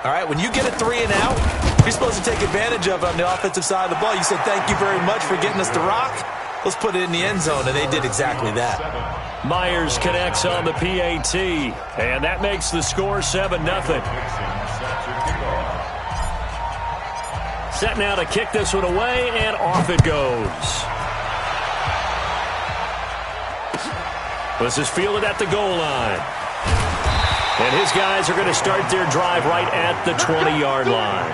All right, when you get a 3 and out, you're supposed to take advantage of it on the offensive side of the ball. You said, thank you very much for getting us to rock. Let's put it in the end zone, and they did exactly that. Myers connects on the PAT, and that makes the score 7-0. Set now to kick this one away, and off it goes. This is fielded at the goal line. And his guys are going to start their drive right at the 20-yard line.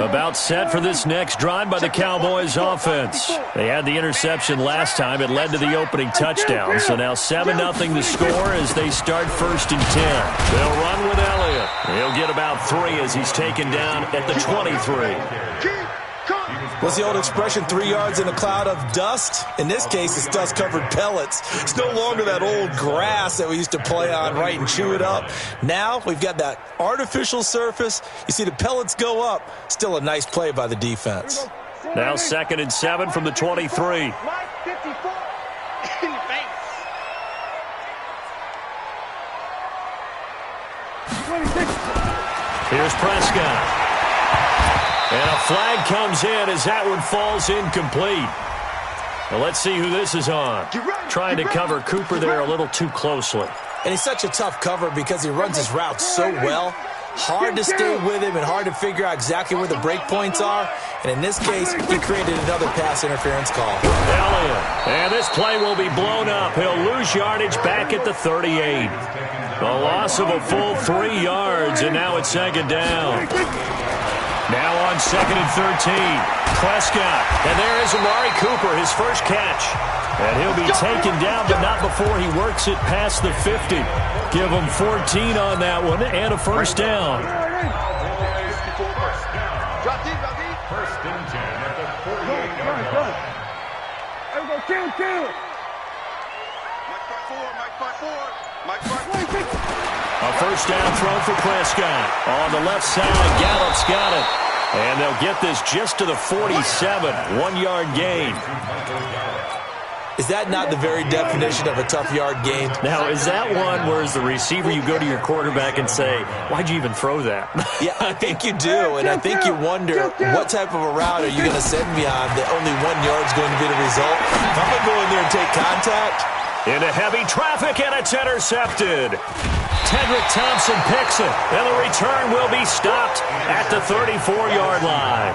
About set for this next drive by the Cowboys offense. They had the interception last time. It led to the opening touchdown. So now 7-0 the score as they start 1st and 10. They'll run with Elliott. He'll get about 3 as he's taken down at the 23. What's the old expression, 3 yards in a cloud of dust? In this case, it's dust-covered pellets. It's no longer that old grass that we used to play on, right, and chew it up. Now we've got that artificial surface. You see the pellets go up. Still a nice play by the defense. Now 2nd and 7 from the 23. Here's Prescott. And a flag comes in as that one falls incomplete. Well, let's see who this is on. Trying to cover Cooper there a little too closely. And he's such a tough cover because he runs his route so well. Hard to stay with him and hard to figure out exactly where the break points are. And in this case, he created another pass interference call. Elliott. And this play will be blown up. He'll lose yardage back at the 38. A loss of a full 3 yards, and now it's 2nd down. Now on 2nd and 13, Prescott. And there is Amari Cooper, his first catch. And he'll be taken down, but not before he works it past the 50. Give him 14 on that one and a first down. 1st and 10 at the 48-yard line. A first down throw for Prescott. On the left side, Gallup's got it. And they'll get this just to the 47, 1-yard gain. Is that not the very definition of a tough yard gain? Now, is that one where as the receiver you go to your quarterback and say, why'd you even throw that? Yeah, I think you do, and I think you wonder what type of a route are you going to send me on that only 1 yard's going to be the result? If I'm going to go in there and take contact. Into heavy traffic, and it's intercepted. Tedrick Thompson picks it, and the return will be stopped at the 34-yard line.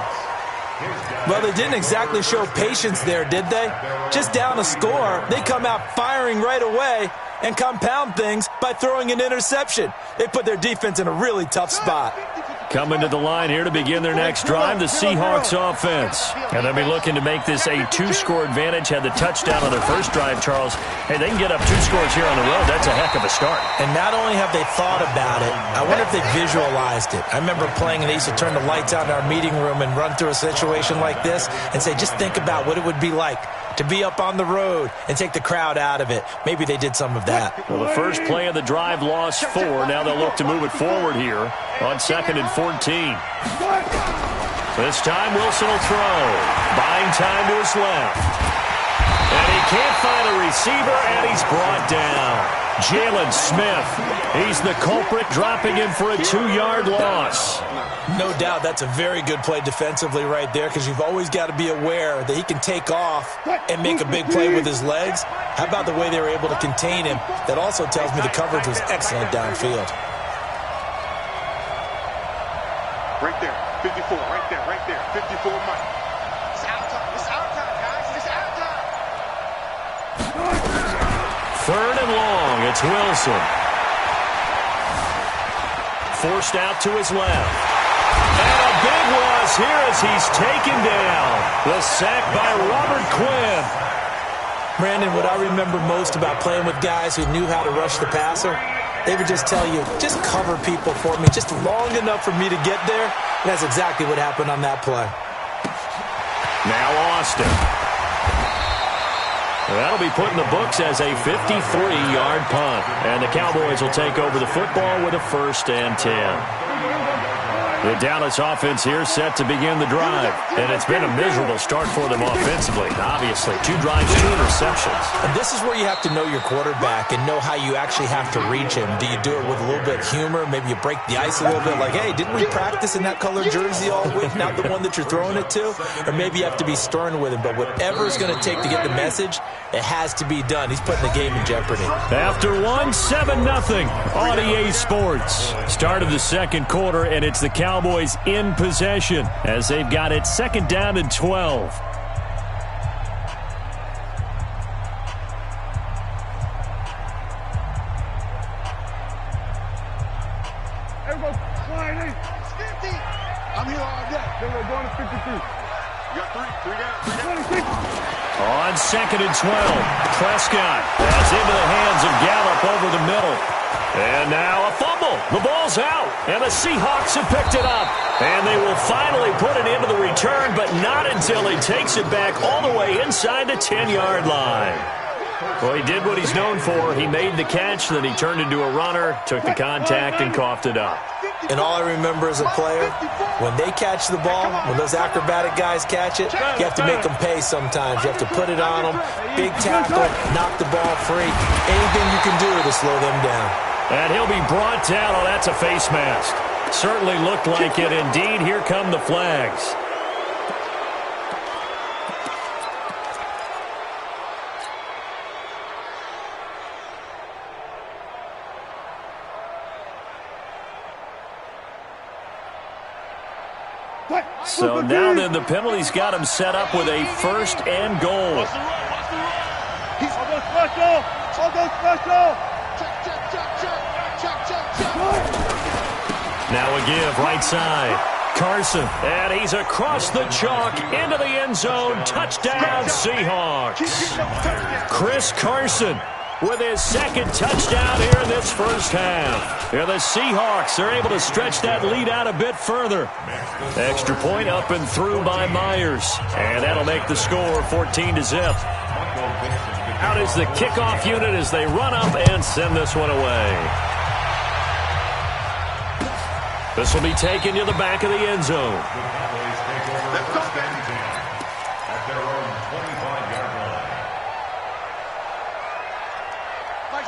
Well, they didn't exactly show patience there, did they? Just down a score, they come out firing right away and compound things by throwing an interception. They put their defense in a really tough spot. Coming to the line here to begin their next drive, the Seahawks offense. And they'll be looking to make this a 2-score advantage. Had the touchdown on their first drive, Charles. Hey, they can get up 2 scores here on the road. That's a heck of a start. And not only have they thought about it, I wonder if they visualized it. I remember playing, and they used to turn the lights out in our meeting room and run through a situation like this and say, just think about what it would be like to be up on the road and take the crowd out of it. Maybe they did some of that. Well, the first play of the drive lost 4. Now they'll look to move it forward here on 2nd and 14. This time Wilson will throw. Buying time to his left. And he can't find a receiver, and he's brought down. Jalen Smith. He's the culprit, dropping him for a 2-yard loss. No doubt that's a very good play defensively right there, because you've always got to be aware that he can take off and make a big play with his legs. How about the way they were able to contain him? That also tells me the coverage was excellent downfield. Right there, 54, right there, 54, Mike. It's out time, guys, it's out time. 3rd and long, it's Wilson. Forced out to his left. And a big loss here as he's taken down. The sack by Robert Quinn. Brandon, what I remember most about playing with guys who knew how to rush the passer, they would just tell you, just cover people for me, just long enough for me to get there. And that's exactly what happened on that play. Now Austin. That'll be put in the books as a 53-yard punt. And the Cowboys will take over the football with a 1st and 10. The Dallas offense here set to begin the drive. And it's been a miserable start for them offensively, obviously. 2 drives, 2 interceptions. And this is where you have to know your quarterback and know how you actually have to reach him. Do you do it with a little bit of humor? Maybe you break the ice a little bit, like, hey, didn't we practice in that colored jersey all week, not the one that you're throwing it to? Or maybe you have to be stern with him. But whatever it's going to take to get the message, it has to be done. He's putting the game in jeopardy. After 7-0 on EA Sports. Start of the second quarter, and it's the Cowboys in possession as they've got it 2nd down and 12. Everybody slide in. I'm here all day. Then we're going to 52. You got 3 down. 26. On 2nd and 12, Prescott. That's into the hands of Gallup over the middle. And now a fumble. The ball's out, and the Seahawks have picked it up. And they will finally put it into the return, but not until he takes it back all the way inside the 10-yard line. Well, he did what he's known for. He made the catch, then he turned into a runner, took the contact, and coughed it up. And all I remember as a player, when they catch the ball, when those acrobatic guys catch it, you have to make them pay sometimes. You have to put it on them, big tackle, knock the ball free, anything you can do to slow them down. And he'll be brought down. Oh, that's a face mask. Certainly looked like it. Indeed, here come the flags. So now then the penalty's got him set up with a 1st and goal. Now a give right side. Carson, and he's across the chalk into the end zone. Touchdown Seahawks. Chris Carson with his 2nd touchdown here in this first half. Here the Seahawks are able to stretch that lead out a bit further. Extra point up and through by Myers. And that'll make the score 14-0. Out is the kickoff unit as they run up and send this one away. This will be taken to the back of the end zone.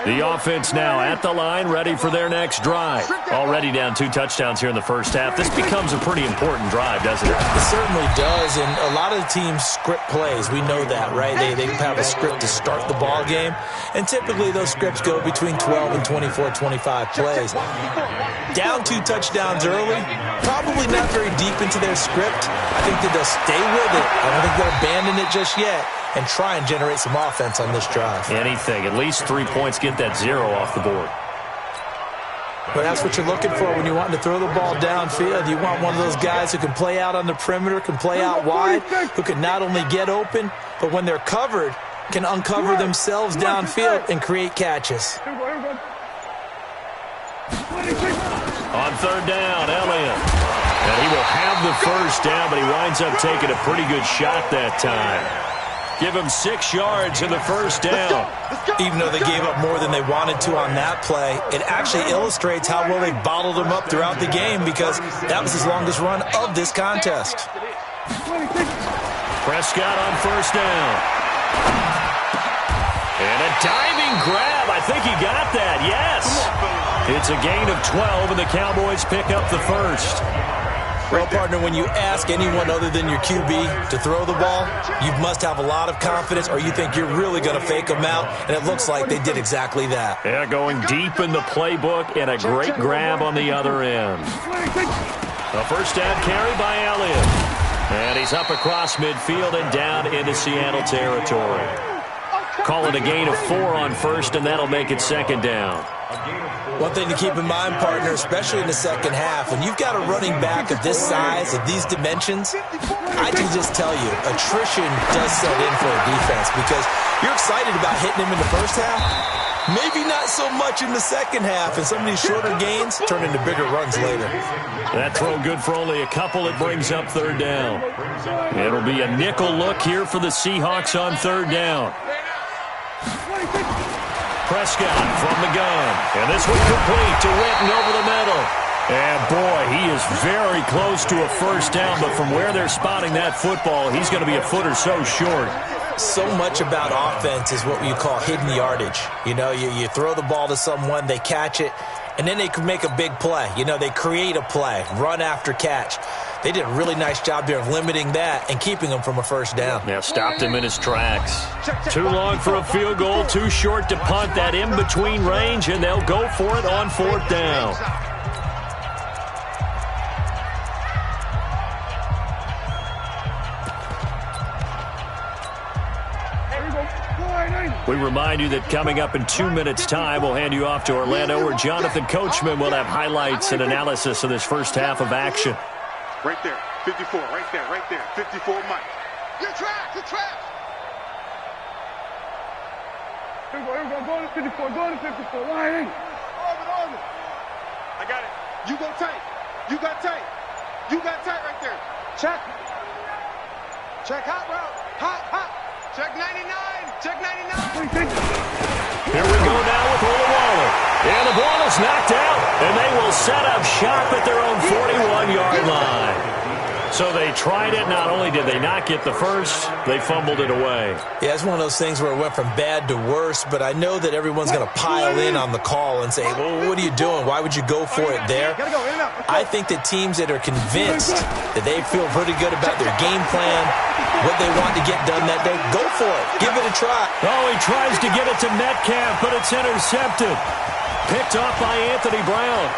The offense now at the line, ready for their next drive. Already down 2 touchdowns here in the first half. This becomes a pretty important drive, doesn't it? It certainly does, and a lot of the teams script plays. We know that, right? They have a script to start the ball game, and typically those scripts go between 12 and 24, 25 plays. Down 2 touchdowns early, probably not very deep into their script. I think that they'll stay with it. I don't think they'll abandon it just yet and try and generate some offense on this drive. Anything. At least 3 points, get that 0 off the board. But that's what you're looking for when you want to throw the ball downfield. You want one of those guys who can play out on the perimeter, can play out wide, who can not only get open, but when they're covered, can uncover themselves downfield and create catches. On 3rd down, Elliott. And he will have the first down, but he winds up taking a pretty good shot that time. Give him 6 yards in the first down. Even though they gave up more than they wanted to on that play, it actually illustrates how well they bottled him up throughout the game because that was his longest run of this contest. Prescott on 1st down. And a diving grab. I think he got that. Yes. It's a gain of 12, and the Cowboys pick up the first. Well, partner, when you ask anyone other than your QB to throw the ball, you must have a lot of confidence or you think you're really going to fake them out, and it looks like they did exactly that. Yeah, going deep in the playbook and a great grab on the other end. A 1st down carry by Elliott. And he's up across midfield and down into Seattle territory. Call it a gain of 4 on 1st, and that'll make it 2nd down. One thing to keep in mind, partner, especially in the second half, when you've got a running back of this size, of these dimensions, I can just tell you, attrition does set in for a defense because you're excited about hitting him in the first half, maybe not so much in the second half, and some of these shorter gains turn into bigger runs later. That throw good for only a couple. It brings up 3rd down. It'll be a nickel look here for the Seahawks on 3rd down. Prescott from the gun. And this one complete to Witten over the middle. And boy, he is very close to a first down, but from where they're spotting that football, he's going to be a foot or so short. So much about offense is what you call hidden yardage. You know, you throw the ball to someone, they catch it, and then they can make a big play. You know, they create a play, run after catch. They did a really nice job there of limiting that and keeping him from a first down. Yeah, stopped him in his tracks. Too long for a field goal, too short to punt that in-between range, and they'll go for it on fourth down. We remind you that coming up in 2 minutes' time, we'll hand you off to Orlando, where Jonathan Coachman will have highlights and analysis of this first half of action. Right there, 54, right there, 54, Mike. You're trapped. Here we go, go to 54, line in. Orbit. I got it. You go tight. You got tight right there. Check hot route. Hot. Check 99. Here we go now with Walla. And the ball is knocked out, and they will set up shop at their own 41-yard line. So they tried it. Not only did they not get the first, they fumbled it away. Yeah, it's one of those things where it went from bad to worse, but I know that everyone's going to pile in on the call and say, well, what are you doing? Why would you go for it there? I think that teams that are convinced that they feel pretty good about their game plan, what they want to get done that day, go for it. Give it a try. Oh, he tries to get it to Metcalf, but it's intercepted. Picked off by Anthony Brown.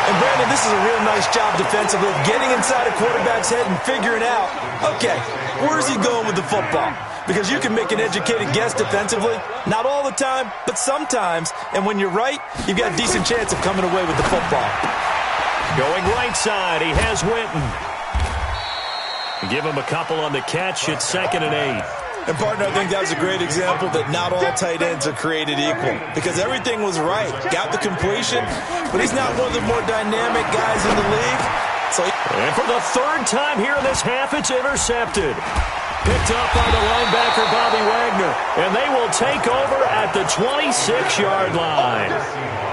And, Brandon, this is a real nice job defensively of getting inside a quarterback's head and figuring out, okay, where's he going with the football? Because you can make an educated guess defensively. Not all the time, but sometimes. And when you're right, you've got a decent chance of coming away with the football. Going right side, he has Witten. Give him a couple on the catch. It's 2nd and 8. And, partner, I think that was a great example that not all tight ends are created equal. Because everything was right. Got the completion, but he's not one of the more dynamic guys in the league. And for the third time here in this half, it's intercepted. Picked up by the linebacker, Bobby Wagner. And they will take over at the 26-yard line.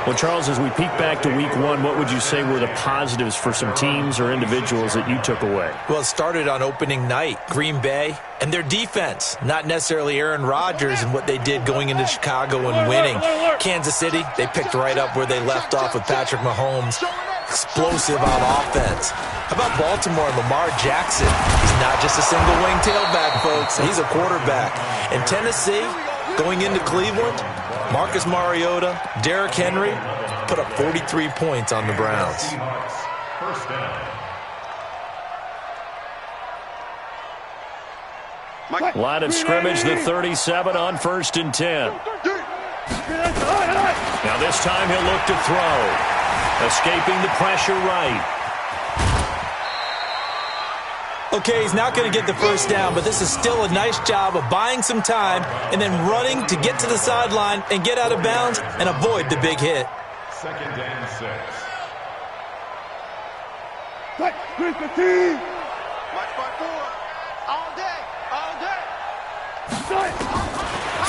Well, Charles, as we peek back to week one, what would you say were the positives for some teams or individuals that you took away? Well, it started on opening night. Green Bay and their defense, not necessarily Aaron Rodgers and what they did going into Chicago and winning. Kansas City, they picked right up where they left off with Patrick Mahomes. Explosive on offense. How about Baltimore and Lamar Jackson? He's not just a single-wing tailback, folks. He's a quarterback. And Tennessee, going into Cleveland, Marcus Mariota, Derrick Henry put up 43 points on the Browns. First down. Line of scrimmage, the 37 on 1st and 10. Now this time he'll look to throw. Escaping the pressure right. Okay, he's not going to get the first down, but this is still a nice job of buying some time and then running to get to the sideline and get out of bounds and avoid the big hit. 2nd and 6.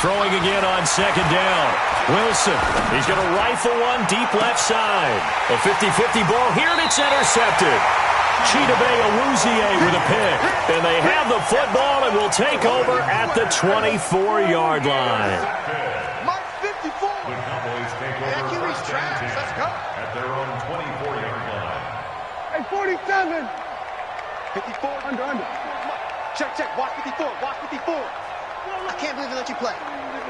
Throwing again on 2nd down. Wilson, he's going to rifle one deep left side. A 50-50 ball here, and it's intercepted. Chidobe Awuzie with a pick. And they have the football and will take over at the 24-yard line. Mark 54. The Cowboys take over first and 10 at their own 24-yard line. Hey, 47. 54. Under. Check. Watch 54. I can't believe they let you play.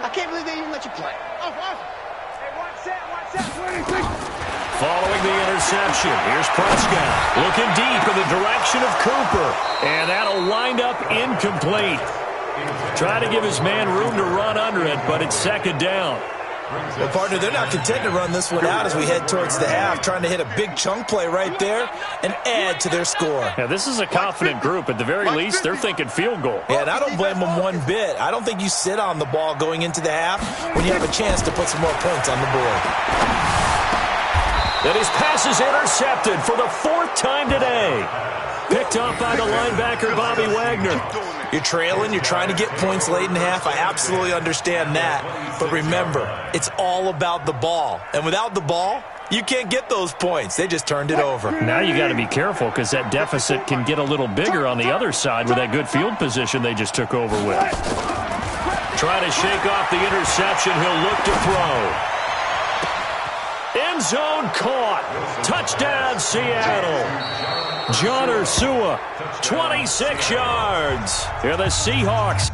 I can't believe they even let you play. Hey, watch that. 26. Following the interception, here's Prescott looking deep in the direction of Cooper. And that'll wind up incomplete. Trying to give his man room to run under it, but it's 2nd down. Well, partner, they're not content to run this one out as we head towards the half, trying to hit a big chunk play right there and add to their score. Yeah, this is a confident group. At the very least, they're thinking field goal. Yeah, and I don't blame them one bit. I don't think you sit on the ball going into the half when you have a chance to put some more points on the board. That his pass is intercepted for the 4th time today. Picked picked off by the linebacker, Bobby Wagner. You're trailing, you're trying to get points late in half. I absolutely understand that. But remember, it's all about the ball. And without the ball, you can't get those points. They just turned it over. Now you got to be careful because that deficit can get a little bigger on the other side with that good field position they just took over with. Trying to shake off the interception. He'll look to throw. End zone caught. Touchdown, Seattle. John Ursua, 26 yards. They're the Seahawks.